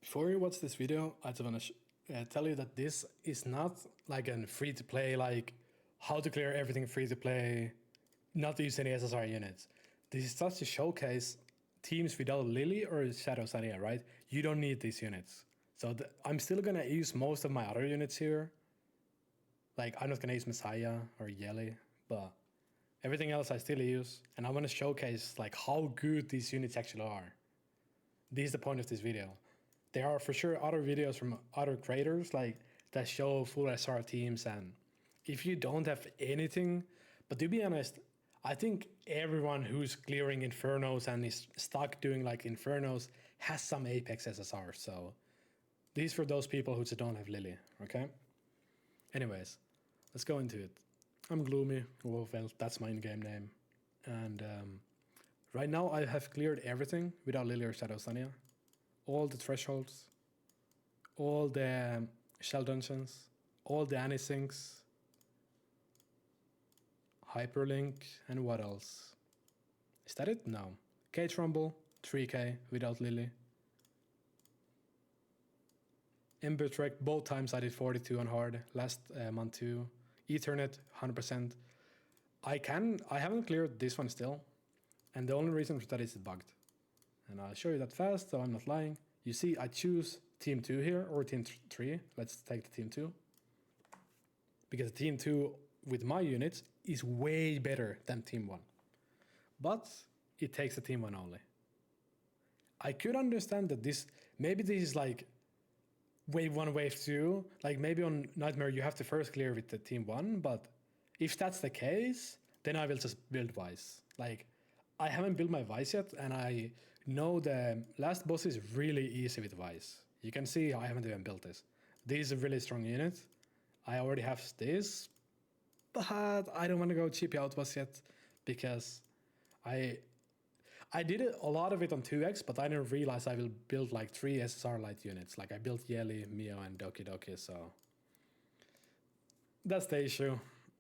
Before you watch this video, I just want to tell you that this is not like a free-to-play, like how to clear everything free-to-play, not use any SSR units. This is just to showcase teams without Lily or Shadow Sania, right? You don't need these units. So I'm still going to use most of my other units here. Like I'm not going to use Messiah or Yelly, but everything else I still use. And I want to showcase like how good these units actually are. This is the point of this video. There are for sure other videos from other creators like that show full SR teams, and if you don't have anything, but to be honest, I think everyone who's clearing Infernos and is stuck doing like Infernos has some Apex SSR, so these for those people who just don't have Lily, okay? Anyways, let's go into it. I'm Gloomy, well, that's my in-game name, and right now I have cleared everything without Lily or Shadow Sania. All the thresholds, all the shell dungeons, all the Anisyncs, Hyperlink, and what else? Is that it? No. Cage Rumble, 3k without Lily. Ember Trek, both times I did 42 on hard, last month too. Ethernet, 100%. I haven't cleared this one still, and the only reason for that is it's bugged. And I'll show you that fast, so I'm not lying. You see, I choose Team 2 here, or Team 3. Let's take the Team 2. Because Team 2, with my units, is way better than Team 1. But it takes a Team 1 only. I could understand that maybe this is like Wave 1, Wave 2. Like maybe on Nightmare you have to first clear with the Team 1, but if that's the case, then I will just build Vice. Like, I haven't built my Vice yet, and I know the last boss is really easy with Vice. You can see I haven't even built this. This is a really strong unit. I already have this, but I don't want to go cheap outboss yet, because I did a lot of it on 2x, but I didn't realize I will build like 3 SSR light units. Like I built Yelly, Mio, and Dokidoki, so that's the issue.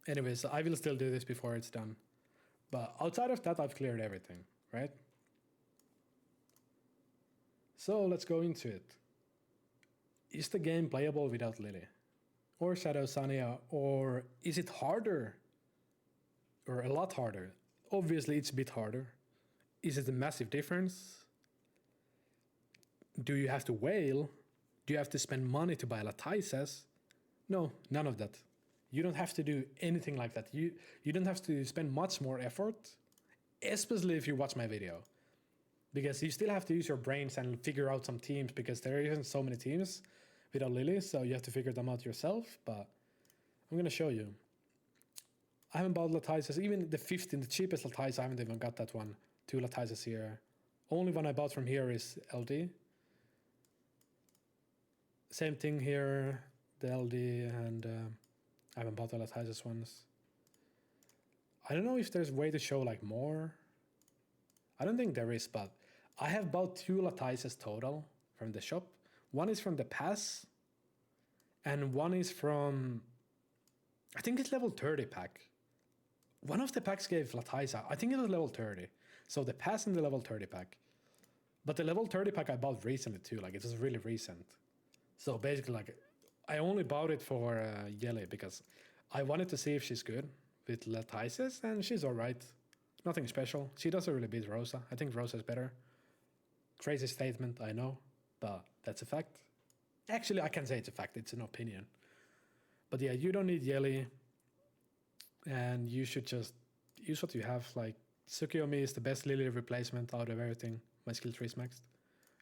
Anyways, I will still do this before it's done. But outside of that, I've cleared everything, right? So let's go into it. Is the game playable without Lily? Or Shadow Sania? Or is it harder? Or a lot harder? Obviously, it's a bit harder. Is it a massive difference? Do you have to whale? Do you have to spend money to buy Lattices? No, none of that. You don't have to do anything like that. You don't have to spend much more effort, especially if you watch my video. Because you still have to use your brains and figure out some teams, because there isn't so many teams without Lily, so you have to figure them out yourself. But I'm going to show you. I haven't bought Lattices, even the 15, the cheapest Lattice, I haven't even got that one. 2 Lattices here. Only one I bought from here is LD. Same thing here, the LD, and I haven't bought the Lattices ones. I don't know if there's a way to show like more. I don't think there is, but I have bought 2 Lattices total from the shop. One is from the pass, and one is from, I think it's level 30 pack. One of the packs gave Lattice, I think it was level 30. So the pass and the level 30 pack. But the level 30 pack I bought recently too, like it was really recent. So basically like, I only bought it for Yelly because I wanted to see if she's good with Lattices, and she's alright. Nothing special. She doesn't really beat Rosa. I think Rosa is better. Crazy statement, I know, but that's a fact. Actually, I can't say it's a fact, it's an opinion. But yeah, you don't need Yelly, and you should just use what you have. Like, Tsukiyomi is the best Lily replacement out of everything. My skill 3 is maxed.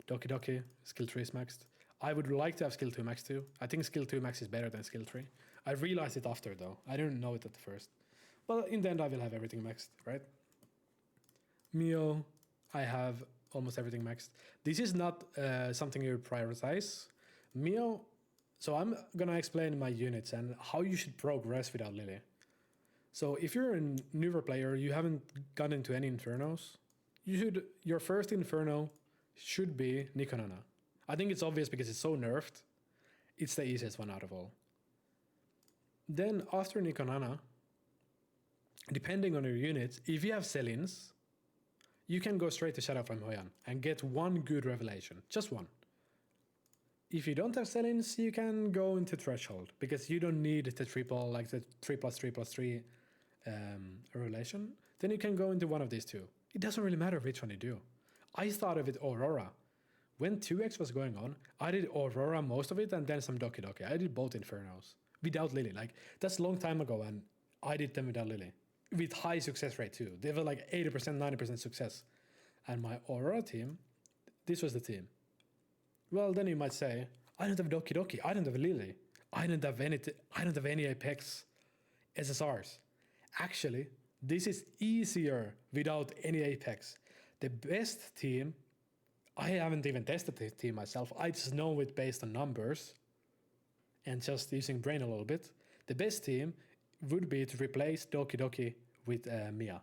Dokidoki, skill 3 is maxed. I would like to have skill 2 max too. I think skill 2 max is better than skill 3. I realized it after though. I didn't know it at first. But in the end I will have everything maxed, right? Mio, I have almost everything maxed. This is not something you prioritize. Mio, so I'm gonna explain my units and how you should progress without Lily. So if you're a newer player, you haven't gone into any Infernos, your first Inferno should be Nikonana. I think it's obvious because it's so nerfed. It's the easiest one out of all. Then after Nikonana, depending on your units, if you have Selins, you can go straight to Shadow from Hoyan and get one good revelation. Just one. if you don't have sell-ins, you can go into threshold because you don't need the triple, like the 3+3+3 relation. Then you can go into one of these two. It doesn't really matter which one you do. I started with Aurora. When 2x was going on, I did Aurora most of it and then some Dokidoki. I did both Infernos without Lily. Like, that's a long time ago and I did them without Lily. With high success rate too. They were like 80%, 90% success. And my Aurora team, this was the team. Well, then you might say, I don't have Dokidoki, I don't have Lily, I don't have any Apex SSRs. Actually, this is easier without any Apex. The best team, I haven't even tested the team myself, I just know it based on numbers and just using brain a little bit. The best team would be to replace Dokidoki with Mia.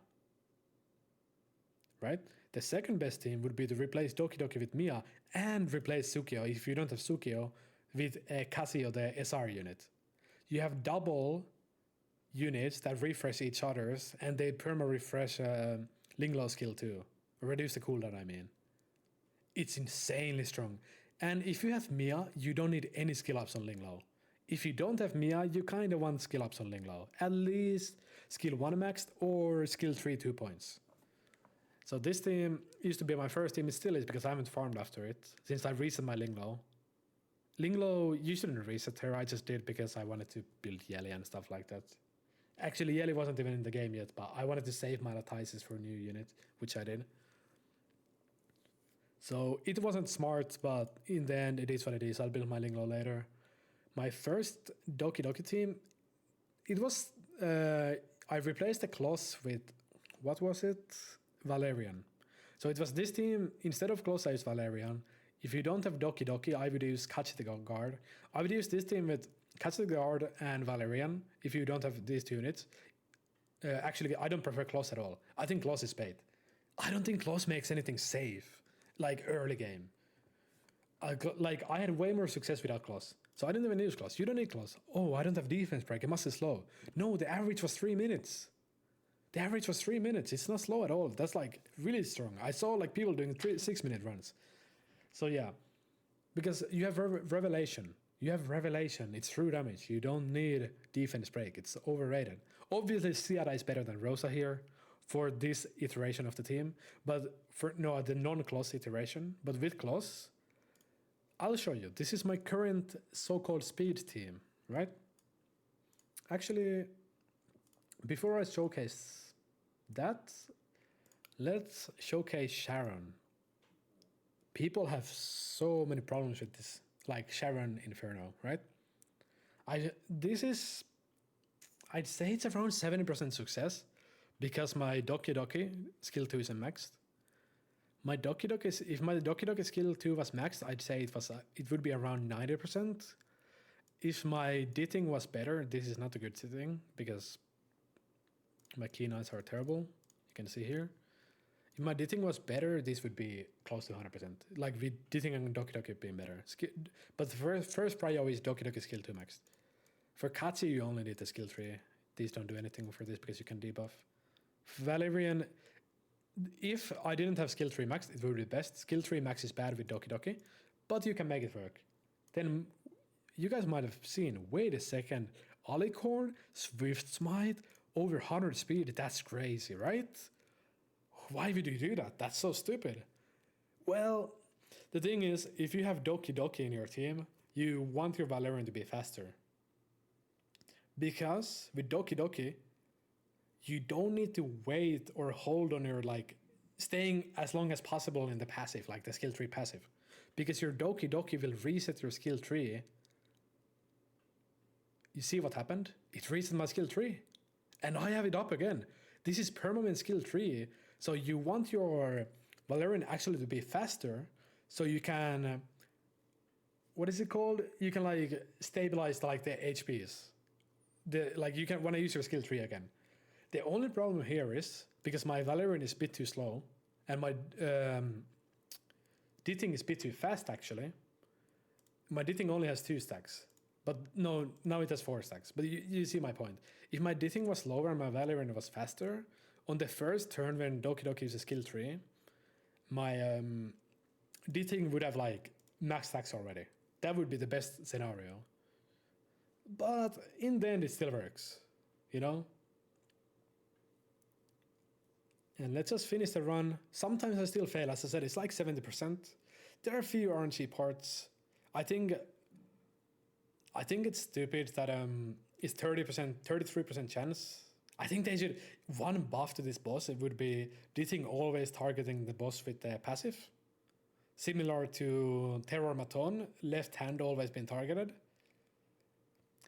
Right? The second best team would be to replace Dokidoki with Mia and replace Tsukio, if you don't have Tsukio, with Casio, the SR unit. You have double units that refresh each other's and they perma-refresh Linglo skill too. Reduce the cooldown, I mean. It's insanely strong. And if you have Mia, you don't need any skill ups on Linglo. If you don't have Mia, you kind of want skill ups on Linglo. At least skill 1 maxed or skill 3 2 points. So this team used to be my first team. It still is because I haven't farmed after it since I reset my Linglo. Linglo, you shouldn't reset her. I just did because I wanted to build Yeli and stuff like that. Actually, Yeli wasn't even in the game yet, but I wanted to save my Lattices for a new unit, which I did. So it wasn't smart, but in the end, it is what it is. I'll build my Linglo later. My first Dokidoki team, it was, I replaced the Kloss with, what was it? Valerian. So it was this team, instead of Kloss, I used Valerian. If you don't have Dokidoki, I would use Catch the Guard. I would use this team with Catch the Guard and Valerian, if you don't have these two units. Actually, I don't prefer Kloss at all. I think Kloss is bait. I don't think Kloss makes anything safe, like early game. I had way more success without Kloss. So I didn't even use Kloss. You don't need Kloss. Oh, I don't have defense break. It must be slow. No, the average was 3 minutes. The average was 3 minutes. It's not slow at all. That's like really strong. I saw like people doing 6-minute runs. So yeah, because you have Revelation. You have Revelation. It's true damage. You don't need defense break. It's overrated. Obviously, Ciara is better than Rosa here for this iteration of the team. But for the non-Kloss iteration. But with Kloss, I'll show you. This is my current so-called speed team, right? Actually, before I showcase that, let's showcase Sharon. People have so many problems with this, like Sharon Inferno, right? I'd say it's around 70% success because my Dokidoki skill 2 isn't maxed. If my Dokidoki skill 2 was maxed, I'd say it would be around 90%. If my ditting was better, this is not a good thing because my keynines are terrible. You can see here. If my ditting was better, this would be close to 100%. Like with ditting and Dokidoki being better. But the first prio is Dokidoki skill 2 maxed. For Katsu, you only need the skill 3. These don't do anything for this because you can debuff. Valerian, if I didn't have skill 3 maxed, it would be best. Skill 3 max is bad with Dokidoki, but you can make it work. Then you guys might have seen, wait a second, Alicorn, Swift Smite, over 100 speed, that's crazy, right? Why would you do that? That's so stupid. Well, the thing is, if you have Dokidoki in your team, you want your Valerian to be faster. Because with Dokidoki, you don't need to wait or hold on your, staying as long as possible in the passive, like the skill 3 passive. Because your Dokidoki will reset your skill 3. You see what happened? It reset my skill 3. And I have it up again. This is permanent skill 3. So you want your Valerian actually to be faster. So you can, what is it called? You can stabilize the HPs. You can want to use your skill 3 again. The only problem here is, because my Valerian is a bit too slow, and my ditting is a bit too fast actually. My ditting only has 2 stacks. But no, now it has 4 stacks. But you see my point. If my ditting was lower and my Valerian was faster, on the first turn when Dokidoki uses skill 3, my ditting would have max stacks already. That would be the best scenario. But in the end, it still works, you know? And let's just finish the run. Sometimes I still fail. As I said, it's like 70%. There are a few RNG parts. I think it's stupid that it's 30%, 33% chance. I think they should, one buff to this boss, it would be this thing always targeting the boss with the passive. Similar to Terrormaton, left hand always been targeted.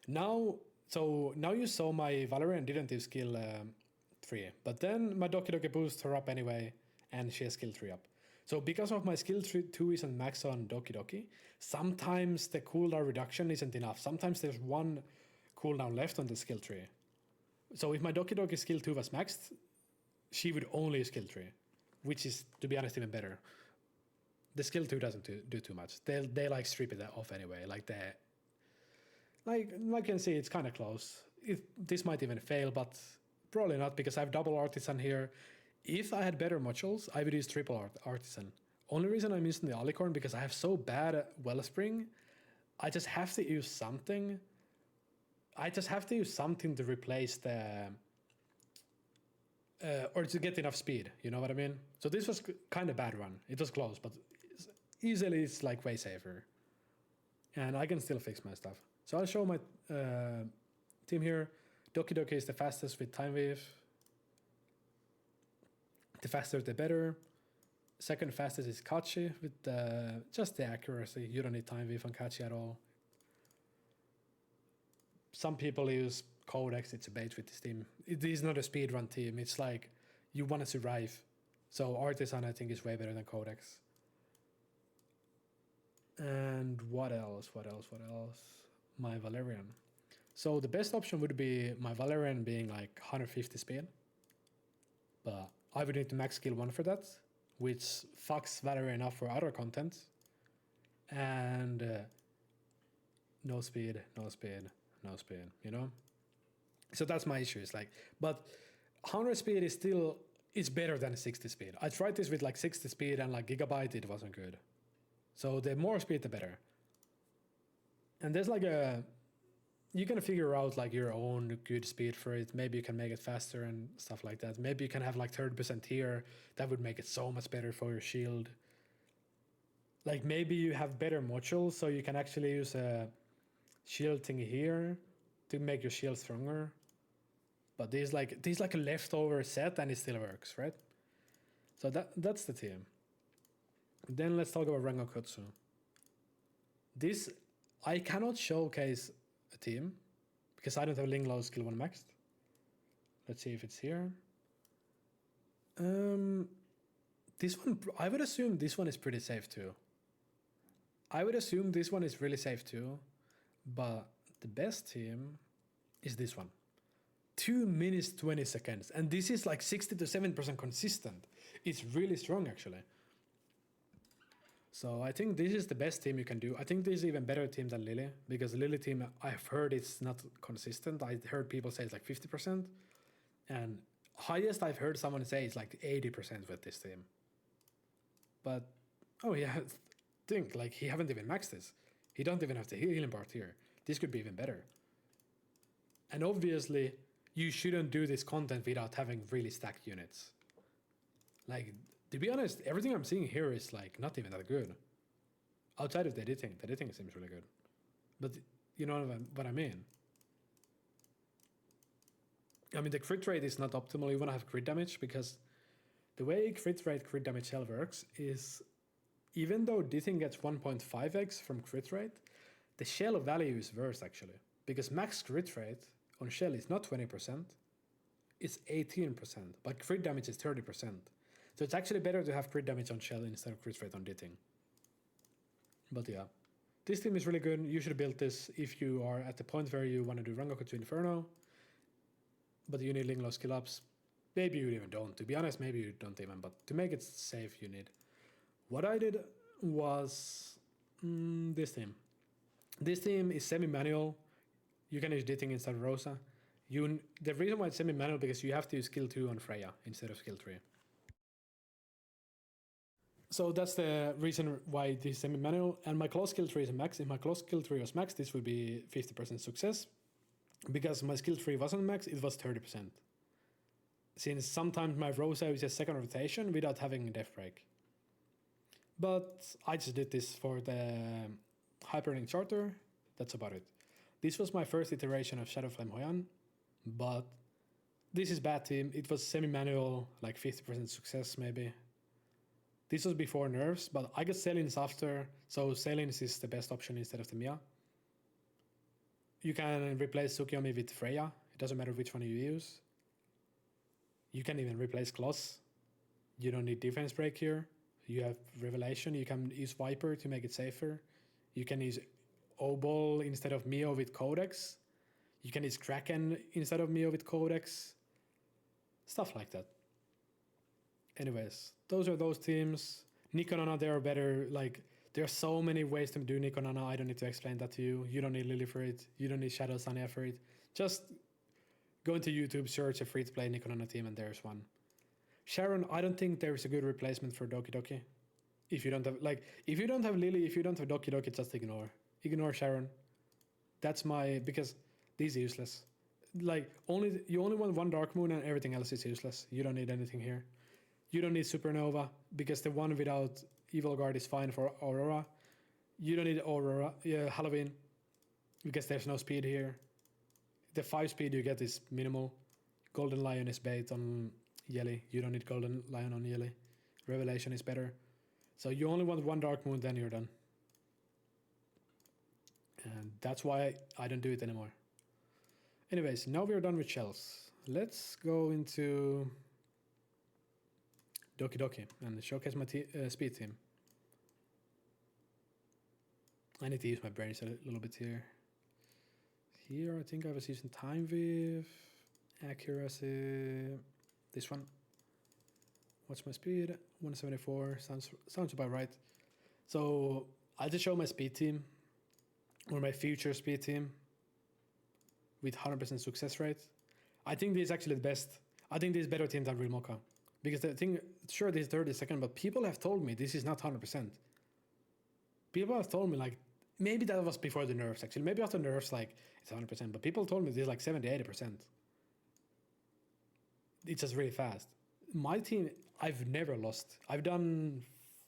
Now you saw my Valerian didn't do skill 3, but then my Dokidoki boosts her up anyway, and she has skill 3 up. So because of my skill 2 isn't max on Dokidoki, sometimes the cooldown reduction isn't enough. Sometimes there's one cooldown left on the skill 3. So if my Dokidoki skill 2 was maxed, she would only skill 3, which is, to be honest, even better. The skill 2 doesn't do too much. They like strip it off anyway. Like you can see, it's kind of close. This might even fail, but probably not, because I have double artisan here. If I had better modules, I would use triple artisan. Only reason I'm using the alicorn because I have so bad wellspring. I just have to use something. To replace the or to get enough speed. You know what I mean? So this was kind of bad run. It was close, but easily it's like way safer. And I can still fix my stuff. So I'll show my team here. Dokidoki is the fastest with time wave. The faster the better. Second fastest is Kachi with just the accuracy. You don't need time wave on Kachi at all. Some people use Codex, it's a bait with this team. It is not a speedrun team, it's like you want to survive. So Artisan I think is way better than Codex. And what else? My Valerian. So the best option would be my Valerian being like 150 speed. But I would need to max skill 1 for that, which fucks Valerian up for other content. And no speed, you know? So that's my issue. It's like, but 100 speed is still, it's better than 60 speed. I tried this with like 60 speed and like Gigabyte, it wasn't good. So the more speed, the better. And there's like you can figure out like your own good speed for it. Maybe you can make it faster and stuff like that. Maybe you can have like 30% here. That would make it so much better for your shield. Like maybe you have better modules, so you can actually use a shield thing here to make your shield stronger. But there's like a leftover set and it still works, right? So that's the team. Then let's talk about Rengokutsu. This, I cannot showcase a team because I don't have Linglo skill 1 maxed. Let's see if it's here. This one, I would assume this one is pretty safe too. I would assume this one is really safe too, but the best team is this one. 2 minutes 20 seconds, and this is like 60 to 7% consistent. It's really strong actually. So I think this is the best team you can do. I think this is even better team than Lily, because Lily team, I've heard it's not consistent. I heard people say it's like 50%, and highest I've heard someone say is like 80% with this team. But, oh yeah, think, like he haven't even maxed this. He don't even have the healing part here. This could be even better. And obviously, you shouldn't do this content without having really stacked units. Like, to be honest, everything I'm seeing here is like not even that good. Outside of the editing seems really good. But you know what I mean? I mean, the crit rate is not optimal. You want to have crit damage, because the way crit damage shell works is, even though this thing gets 1.5x from crit rate, the shell value is worse actually, because max crit rate on shell is not 20%, it's 18%, but crit damage is 30%. So it's actually better to have crit damage on shell instead of crit rate on ditting. But yeah, this team is really good. You should build this if you are at the point where you want to do Rengokutsu Inferno, but you need Linglo Skillups. Maybe you even don't. To be honest, maybe you don't even, but to make it safe, you need. What I did was this team. This team is semi-manual. You can use ditting instead of rosa. The reason why it's semi-manual, because you have to use skill 2 on Freya instead of skill 3. So that's the reason why this is semi-manual. And my close skill tree is max. If my close skill tree was max, this would be 50% success. Because my skill tree wasn't max, it was 30%. Since sometimes my rosa is a second rotation without having a death break. But I just did this for the Hyperlink Charter. That's about it. This was my first iteration of Shadowflame Hoyan, but this is bad team. It was semi-manual, like 50% success maybe. This was before nerfs, but I got Selins after, so Selins is the best option instead of the Mia. You can replace Tsukiyomi with Freya. It doesn't matter which one you use. You can even replace Kloss. You don't need defense break here. You have Revelation. You can use Viper to make it safer. You can use Obol instead of Mio with Codex. You can use Kraken instead of Mio with Codex. Stuff like that. Anyways, those are those teams. Nikonana, they are better. Like, there are so many ways to do Nikonana. I don't need to explain that to you. You don't need Lily for it. You don't need SSania for it. Just go into YouTube, search a free-to-play Nikonana team, and there's one. Sharon, I don't think there is a good replacement for Dokidoki. If you don't have, like, if you don't have Lily, if you don't have Dokidoki, just ignore. Ignore Sharon. That's my, because these are useless. Like, you only want one Dark Moon and everything else is useless. You don't need anything here. You don't need Supernova, because the one without Evil Guard is fine for Aurora. You don't need Aurora, Halloween, because there's no speed here. The 5 speed you get is minimal. Golden Lion is bait on Yelly. You don't need Golden Lion on Yelly. Revelation is better. So you only want one Dark Moon, then you're done. And that's why I don't do it anymore. Anyways, now we're done with shells. Let's go into Dokidoki and showcase my speed team. I need to use my brains a little bit here. Here, I think I was using Time Weave, Accuracy, this one. What's my speed? 174, sounds about right. So I'll just show my speed team, or my future speed team, with 100% success rate. I think this is actually the best. I think this is better team than Real Mocha. Because the thing, sure, this is 30-second, but people have told me this is not 100%. People have told me, like, maybe that was before the nerfs, actually. Maybe after nerfs, like, it's 100%. But people told me this is like 70-80%. It's just really fast. My team, I've never lost. I've done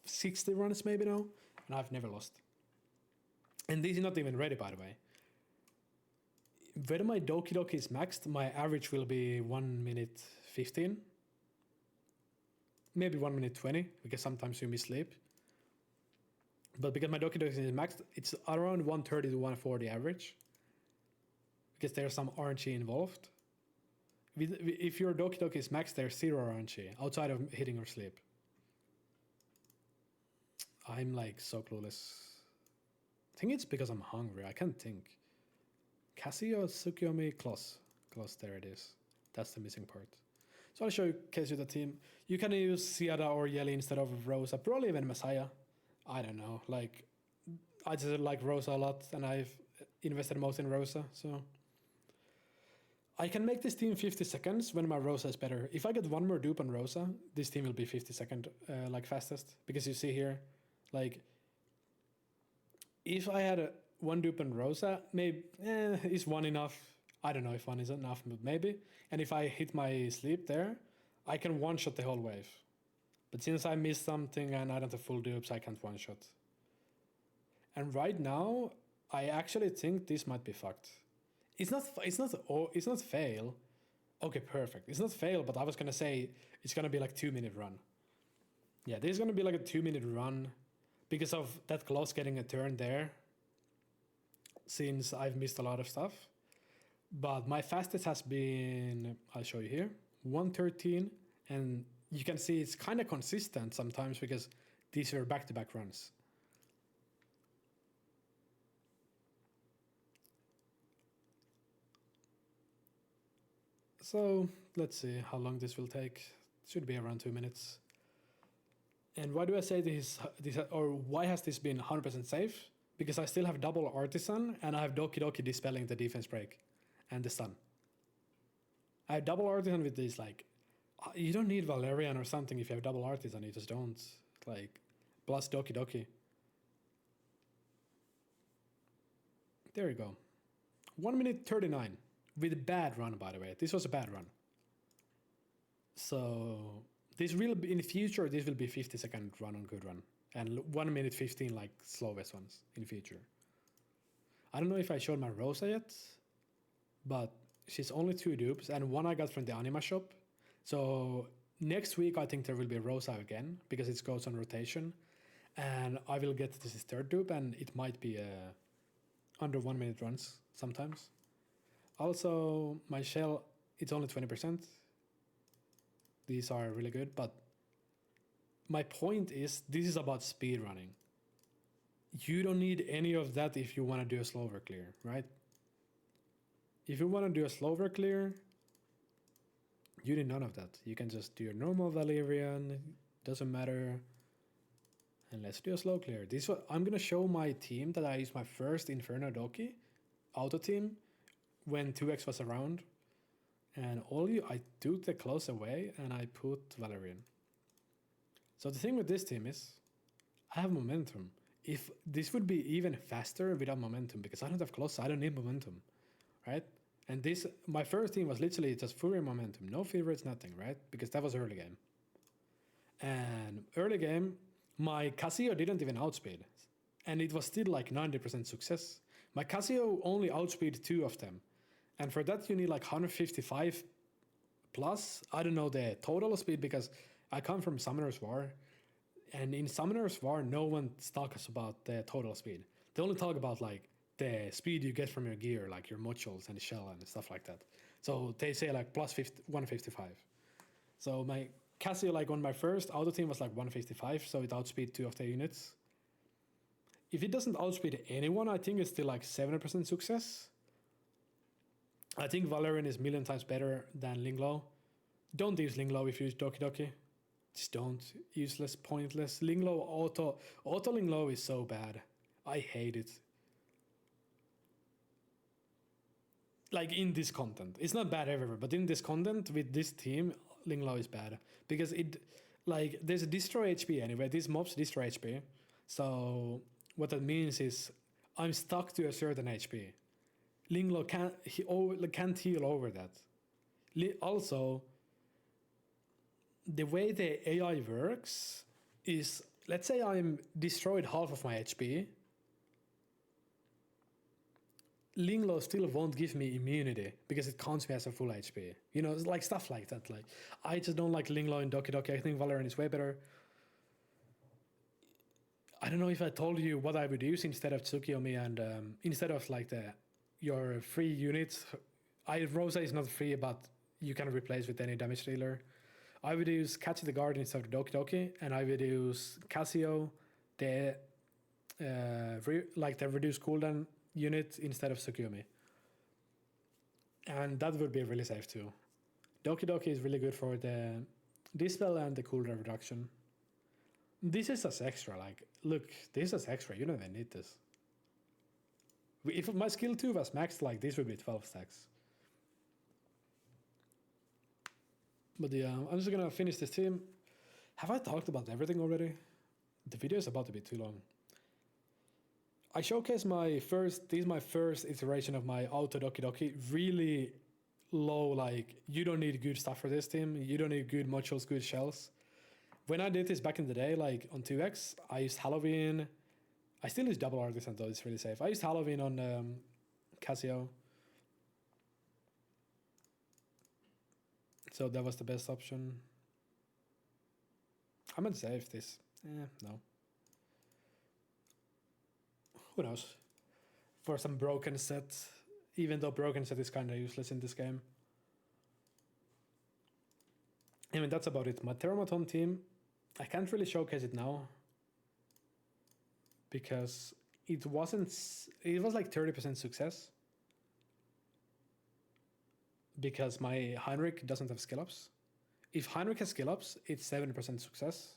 60 runs maybe now, and I've never lost. And this is not even ready, by the way. When my Dokidoki is maxed, my average will be 1 minute 15. Maybe 1 minute 20, because sometimes you miss sleep. But because my Dokidoki is maxed, it's around 130 to 140 average. Because there's some RNG involved. If your Dokidoki is maxed, there's 0 RNG outside of hitting or sleep. I'm like so clueless. I think it's because I'm hungry. I can't think. Casio, Tsukiyomi, Kloss. Kloss, there it is. That's the missing part. So I'll showcase you the team. You can use Siada or Yelly instead of Rosa. Probably even Messiah. I don't know. Like, I just like Rosa a lot, and I've invested most in Rosa. So I can make this team 50 seconds when my Rosa is better. If I get one more dupe on Rosa, this team will be 50 second, like fastest. Because you see here, like, if I had one dupe on Rosa, maybe, is one enough? I don't know if one is enough, but maybe. And if I hit my sleep there, I can one-shot the whole wave. But since I missed something and I don't have full dupes, I can't one-shot. And right now, I actually think this might be fucked. It's not fail. Okay, perfect. It's not fail, but I was gonna say it's gonna be like 2-minute run. Yeah, this is gonna be like a 2-minute run because of that Kloss getting a turn there. Since I've missed a lot of stuff. But my fastest has been, I'll show you here, 113, and you can see it's kind of consistent sometimes because these are back-to-back runs. So let's see how long this will take. It should be around 2 minutes. And why do I say this or why has this been 100% safe? Because I still have double Artisan and I have Dokidoki dispelling the defense break and the stun. I have double Artisan with this, like, you don't need Valerian or something if you have double Artisan, you just don't. Like, plus Dokidoki. There you go. 1 minute 39 with a bad run, by the way. This was a bad run. So this will be, in the future, this will be 50-second run on good run. And 1 minute 15 like slowest ones in the future. I don't know if I showed my Rosa yet, but she's only 2 dupes and one I got from the anima shop. So next week I think there will be a Rosa again because it goes on rotation. And I will get this 3rd dupe and it might be under 1 minute runs sometimes. Also, my shell, it's only 20%. These are really good, but my point is this is about speed running. You don't need any of that if you want to do a slower clear, right? If you want to do a slower clear, you need none of that. You can just do your normal Valerian, doesn't matter. And let's do a slow clear. This I'm gonna show my team that I used my first Inferno Doki auto team when 2x was around. And I took the close away and I put Valerian. So the thing with this team is I have momentum. If this would be even faster without momentum, because I don't have close, I don't need momentum, right? And this, my first team was literally just Fury momentum, no favorites, nothing, right? Because that was early game. And early game, my Casio didn't even outspeed, and it was still like 90% success. My Casio only outspeed 2 of them, and for that you need like 155 plus. I don't know the total speed because I come from Summoner's War, and in Summoner's War no one talks about the total speed. They only talk about like the speed you get from your gear, like your modules and shell and stuff like that. So they say like plus 155. So my Casio, like on my first auto team, was like 155, so it outspeed 2 of the units. If it doesn't outspeed anyone, I think it's still like 7% success. I think Valerian is 1,000,000 times better than Linglo. Don't use Linglo if you use Dokidoki. Just don't. Useless, pointless. Linglo auto Linglo is so bad. I hate it. Like in this content. It's not bad everywhere, but in this content with this team, Linglo is bad. Because it, like, there's a destroy HP anyway. These mobs destroy HP. So what that means is I'm stuck to a certain HP. Linglo can't heal over that. Also, the way the AI works is, let's say I'm destroyed half of my HP. Linglo still won't give me immunity because it counts me as a full HP. You know, it's like stuff like that. Like, I just don't like Linglo and Dokidoki. I think Valerian is way better. I don't know if I told you what I would use instead of Tsukiyomi and instead of like your free units. Rosa is not free, but you can replace with any damage dealer. I would use Catch the Guard instead of Dokidoki, and I would use Casio, the reduced cooldown unit instead of Tsukiyomi. And that would be really safe too. Dokidoki is really good for the dispel and the cooldown reduction. This is as extra, like, look, this is extra, you don't even need this. If my skill 2 was maxed, like, this would be 12 stacks. But yeah, I'm just gonna finish this team. Have I talked about everything already? The video is about to be too long. I showcased this is my first iteration of my auto Dokidoki. Really low, like, you don't need good stuff for this team. You don't need good modules, good shells. When I did this back in the day, like on 2x, I used Halloween. I still use double artisan though, it's really safe. I used Halloween on Casio. So that was the best option. I might save this. No. Who knows? For some broken set, even though broken set is kind of useless in this game. I mean, that's about it. My Terrormaton team, I can't really showcase it now because it was like 30% success because my Heinrich doesn't have Skillups. If Heinrich has Skillups, it's 70% success.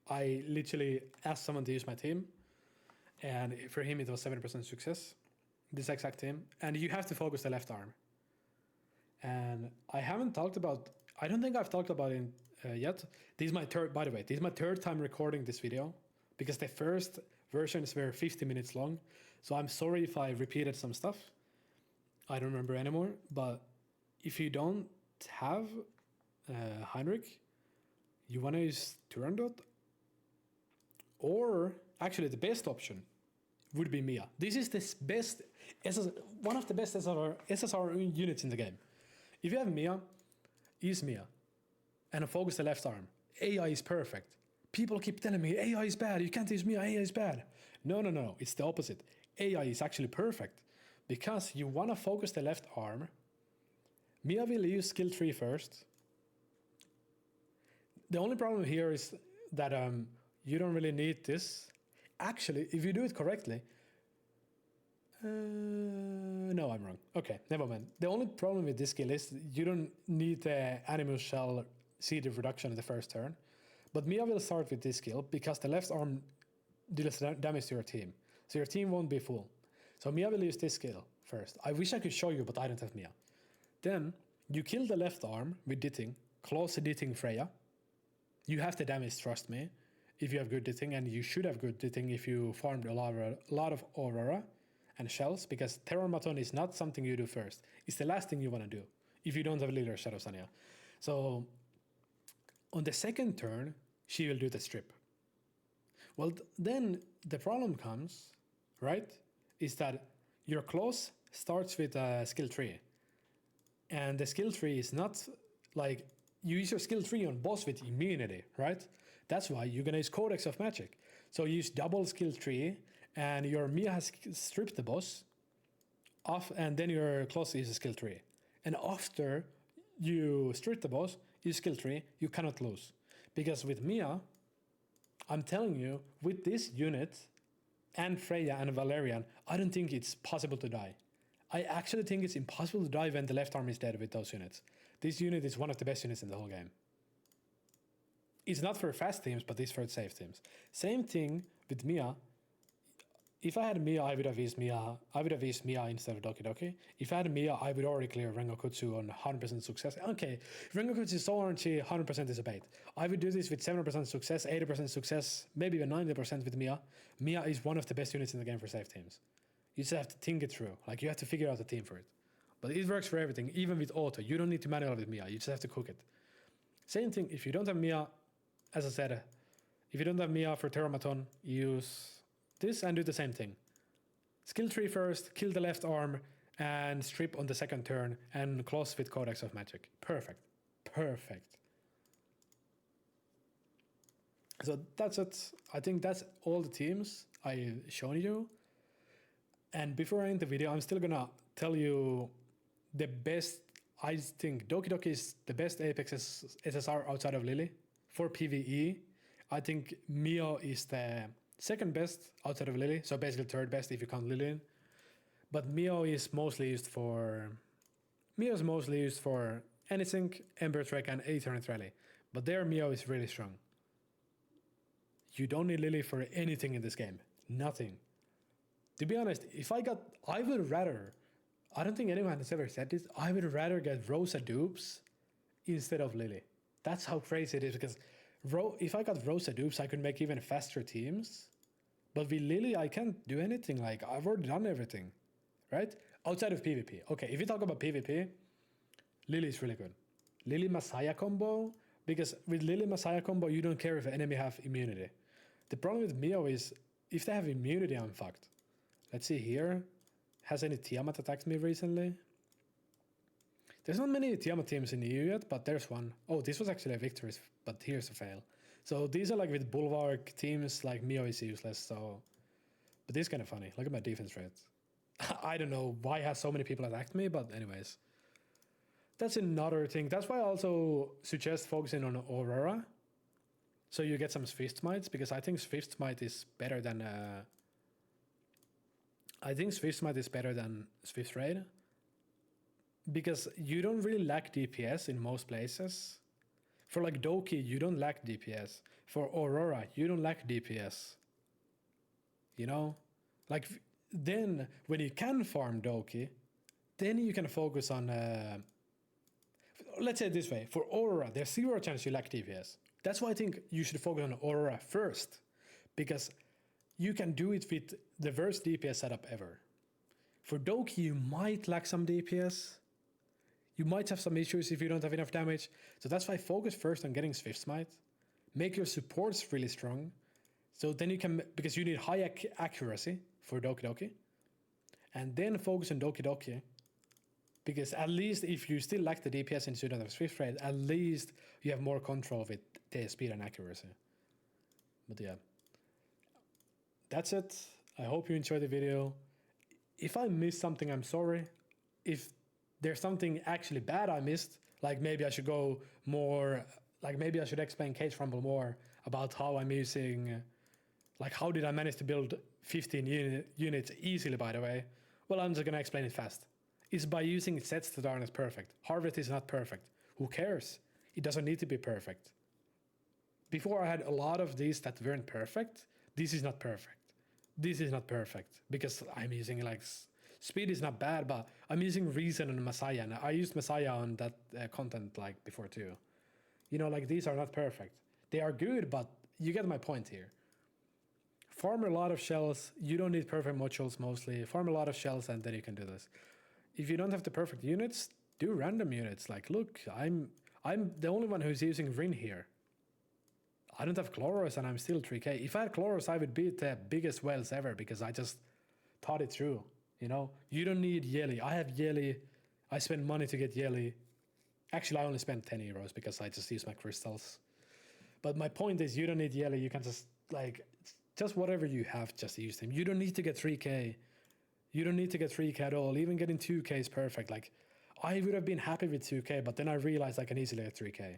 I literally asked someone to use my team, and for him it was 70% success, this exact team. And you have to focus the left arm. And I don't think I've talked about it yet. This is my third, by the way, this is my third time recording this video. because the first versions were 50 minutes long. So I'm sorry if I repeated some stuff. I don't remember anymore. But if you don't have Heinrich, you want to use Turandot. Or actually, the best option would be Mia. This is the best, one of the best SSR units in the game. If you have Mia, use Mia and focus the left arm. AI is perfect. People keep telling me AI is bad. You can't use Mia. AI is bad. No. It's the opposite. AI is actually perfect because you want to focus the left arm. Mia will use skill 3 first. The only problem here is that you don't really need this. Actually, if you do it correctly, no, I'm wrong. Okay, never mind. The only problem with this skill is you don't need the animal shell CD reduction in the first turn. But Mia will start with this skill because the left arm deals damage to your team. So your team won't be full. So Mia will use this skill first. I wish I could show you, but I don't have Mia. Then you kill the left arm with Ditting, close Ditting Freya. You have the damage, trust me, if you have good Ditting, and you should have good Ditting if you farmed a lot of Aurora and shells, because Terrormaton is not something you do first. It's the last thing you want to do if you don't have Lilyless Shadow Sania. So on the second turn, she will do the strip. Well, then the problem comes, right, is that your close starts with skill 3. And the skill 3 is not like, you use your skill 3 on boss with immunity, right? That's why you're going to use Codex of Magic. So you use double skill 3, and your Mia has stripped the boss off, and then your close uses skill 3. And after you strip the boss, use skill 3, you cannot lose. Because with Mia, I'm telling you, with this unit, and Freya and Valerian, I don't think it's possible to die. I actually think it's impossible to die when the left arm is dead with those units. This unit is one of the best units in the whole game. It's not for fast teams, but it's for safe teams. Same thing with Mia. If I had Mia, I would have used Mia. I would have used Mia instead of Dokidoki. If I had Mia, I would already clear Rengokutsu on 100% success. Okay, Rengokutsu is so RNG, 100% is a bait. I would do this with 7% success, 80% success, maybe even 90% with Mia. Mia is one of the best units in the game for safe teams. You just have to think it through. Like, you have to figure out a team for it. But it works for everything, even with auto. You don't need to manual with Mia. You just have to cook it. Same thing, if you don't have Mia, as I said, if you don't have Mia for Terrormaton, use this and do the same thing. Skill 3 first, kill the left arm, and strip on the second turn, and close with Codex of Magic. Perfect. Perfect. So that's it. I think that's all the teams I've shown you. And before I end the video, I'm still gonna tell you the best. I think Dokidoki is the best Apex SSR outside of Lily. For PvE, I think Mio is the second best outside of Lily, so basically third best if you count Lily in. But Mio is mostly used for anything, Ember Trek and Eternity Rally. But there Mio is really strong. You don't need Lily for anything in this game. Nothing. To be honest, I would rather, I don't think anyone has ever said this, I would rather get Rosa dupes instead of Lily. That's how crazy it is, because if I got Rosa dupes, I could make even faster teams. But with Lily, I can't do anything. Like, I've already done everything, right? Outside of PvP. Okay, if you talk about PvP, Lily is really good. Lily Messiah combo, because with Lily Messiah combo, you don't care if the enemy have immunity. The problem with Mio is, if they have immunity, I'm fucked. Let's see here. Has any Tiamat attacked me recently? There's not many Tiamat teams in the EU yet, but there's one. Oh, this was actually a victory, but here's a fail. So these are like with Bulwark teams, like Mio is useless, so... But this is kind of funny. Look at my defense rate. I don't know why has so many people attacked me, but anyways. That's another thing. That's why I also suggest focusing on Aurora. So you get some Swift Smites, because I think Swift Smite is better than... Swift Raid. Because you don't really lack DPS in most places. For like Doki, you don't lack DPS. For Aurora, you don't lack DPS. You know? Like, then, when you can farm Doki, then you can focus on... let's say it this way. For Aurora, there's 0 chance you lack DPS. That's why I think you should focus on Aurora first. because you can do it with the worst DPS setup ever. For Doki, you might lack some DPS. You might have some issues if you don't have enough damage. So that's why focus first on getting Swift Smite. Make your supports really strong. So then you can, because you need high accuracy for Dokidoki. And then focus on Dokidoki. Because at least if you still lack the DPS and you don't have Swift Rate, at least you have more control with the speed and accuracy. But yeah. That's it. I hope you enjoyed the video. If I missed something, I'm sorry. If there's something actually bad I missed, like maybe I should go more, like maybe I should explain Cage Rumble more about how I'm using, like how did I manage to build 15 units easily, by the way. Well, I'm just gonna explain it fast. It's by using sets that aren't perfect. Harvest is not perfect. Who cares? It doesn't need to be perfect. Before I had a lot of these that weren't perfect. This is not perfect. This is not perfect because I'm using like speed is not bad, but I'm using Reason and Messiah. And I used Messiah on that content like before too. You know, like these are not perfect. They are good, but you get my point here. Farm a lot of shells. You don't need perfect modules mostly. Farm a lot of shells and then you can do this. If you don't have the perfect units, do random units. Like, look, I'm the only one who's using Rin here. I don't have Chloros and I'm still 3k. If I had Chloros, I would beat the biggest whales ever because I just thought it through. You know, you don't need Yeli. I have Yeli. I spend money to get Yeli. Actually, I only spent 10 euros because I just use my crystals. But my point is, you don't need Yeli. You can just, like, just whatever you have, just use them. You don't need to get 3k. You don't need to get 3k at all. Even getting 2k is perfect. Like, I would have been happy with 2k, but then I realized I can easily get 3k.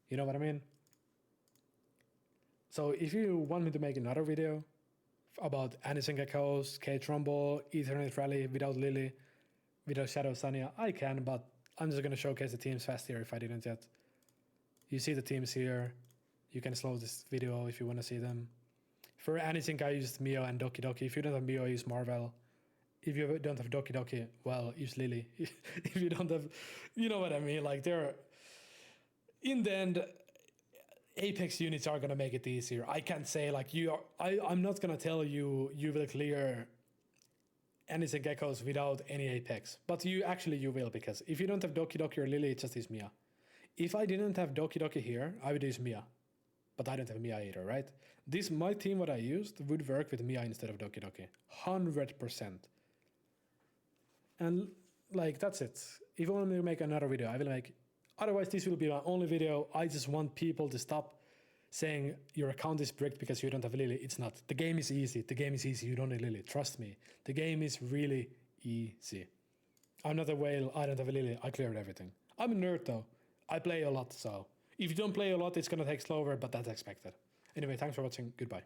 You know what I mean? So if you want me to make another video about Anison Geckos, Cage Rumble, Ethernet Rally without Lily, without Shadow Sania, I can, but I'm just going to showcase the teams fast here if I didn't yet. You see the teams here. You can slow this video if you want to see them. For Anison, I used Mio and Dokidoki. If you don't have Mio, use Marvel. If you don't have Dokidoki, well, use Lily. If you don't have, you know what I mean? Like, they're, in the end, Apex units are going to make it easier. I can't say like you are, I'm not going to tell you you will clear Anison Geckos without any Apex, but you will, because if you don't have Dokidoki or Lily, it just is Mia. If I didn't have Dokidoki here, I would use Mia, but I don't have Mia either, right? This, my team, what I used would work with Mia instead of Dokidoki, 100%. And like, that's it. If you want me to make another video, I will make. Otherwise, this will be my only video. I just want people to stop saying your account is bricked because you don't have Lily. It's not. The game is easy. The game is easy. You don't need Lily. Trust me. The game is really easy. I'm not a whale. I don't have a Lily. I cleared everything. I'm a nerd though. I play a lot, so if you don't play a lot, it's going to take slower, but that's expected. Anyway, thanks for watching. Goodbye.